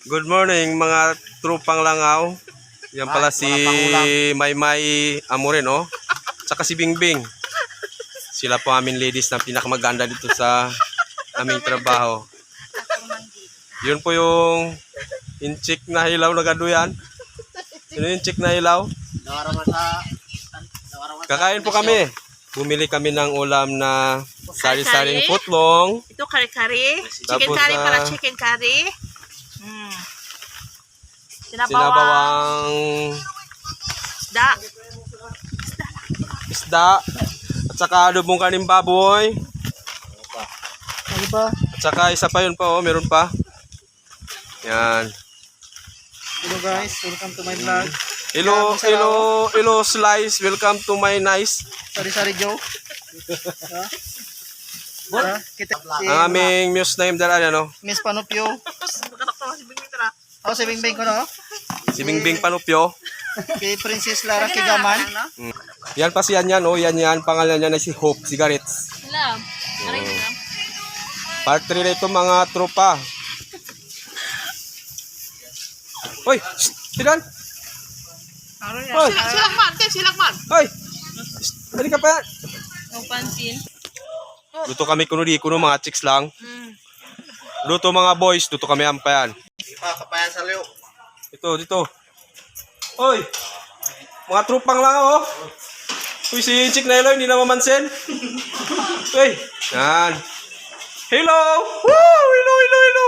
Good morning mga trupang langaw. Yan pala si Maymay Amorin, oh. Tsaka si Bingbing. Sila po aming ladies na pinakamaganda dito sa aming trabaho. Yun po yung inchik na hilaw na gaduyan. Yun yung inchik na hilaw. Kakain po kami. Bumili kami ng ulam na sari-saring putlong. Ito kare-kare. Chicken Tapos, curry para chicken curry. Sinabawang Isda. isda. At saka adobong kaning baboy. Ano ba? At saka isa pa yun pa, oh. Meron pa. Yan. Hello guys, welcome to my vlog. Hello slice. Welcome to my nice. Sari-sari Joe. Kita Ang aming muse name dala, ano? Miss Panupyo. Si Bingbing tara. Oh, si Bingbing ko no? Si Bingbing Panupyo. Kay Princess Lara Kigaman. Yan pa si yan, oh. Yan. Pangalan niya na si Hope Cigarettes. Alam. Part 3 na ito mga tropa. Hoy! Silan! Hoy! Silakman. Hoy! Hindi ka pa yan. No pansin. Luto kami kuno mga chicks lang. Luto mga boys, luto kami ampayan. Kapayan sa liyo. Dito. Hoy! Mga trupang lang, oh. Uy, si Chick na hindi na mamansin. Hoy! Yan. Hello! Woo! Hello!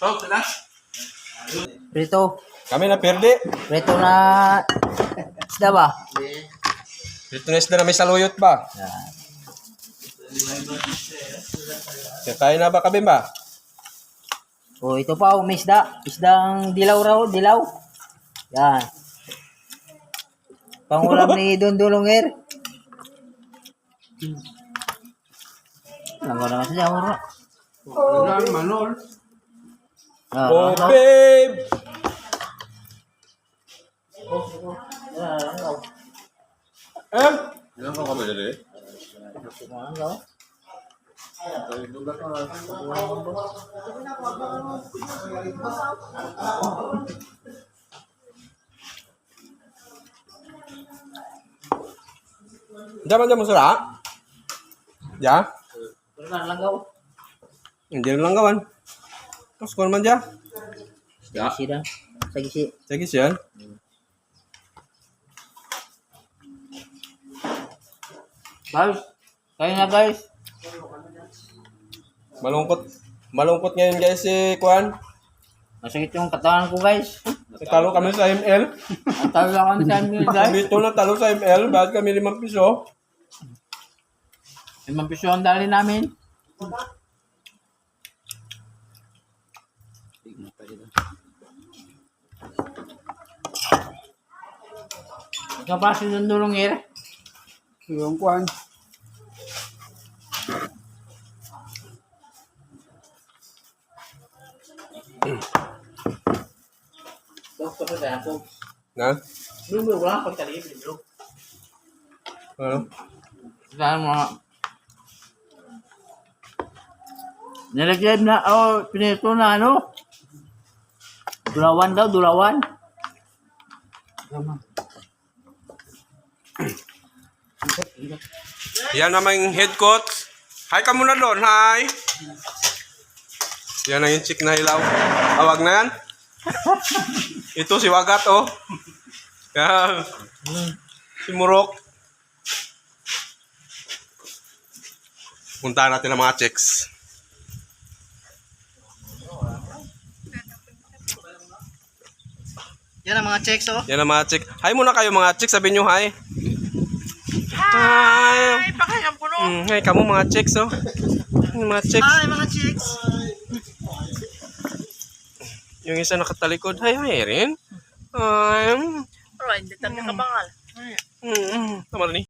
Oh, tala. Prito. Kami na perde. Prito na isda ba? Dito na isda na may saluyot ba? Kaya na ba kami ba? Oh, ito pa may isda. Isdang dilaw raw, dilaw. Yan. Pangulam ni Don Dulongir. Langaw na siya, uro. Manol. Oh, Babe! Ilan ka kami dali? Diyan mo sura? Ya? Hindi lang gawan. Tapos kung man dyan? Sagisi dah. Sagisi. Sige siya. Guys, kayo na guys. Malungkot ngayon guys si Kwan. Masakit yung katawan ko guys. Talo kami sa ML. Ang talo kami sa amin guys. Dito na talo sa ML. Bakit kami 5 piso? 5 piso ang dali namin. Ikaw pa sinundulong here. Yung kuhan. Na? Belum wala pag tali belum. Ano? Saan mo? Nilagyan na, pinito na ano? Dulawan daw, dulawan. Yan namang head coach. Hi ka muna doon. Hi. Yan ang yung chick na hilaw. Awag na yan. Ito si Wagat, oh. Yan. Si Murok. Puntahan natin ang mga chicks. Yan ang mga checks oh. Yan ang mga chicks. Hi muna kayo mga chicks. Sabihin nyo hi. Hi. Pakayang puno. Hi kamu mga chicks, oh. Mga chicks. Hi mga chicks. Yung isa nakatalikod. Hi rin. Hi. Alright, hindi tayo kabangal. Tama rin eh.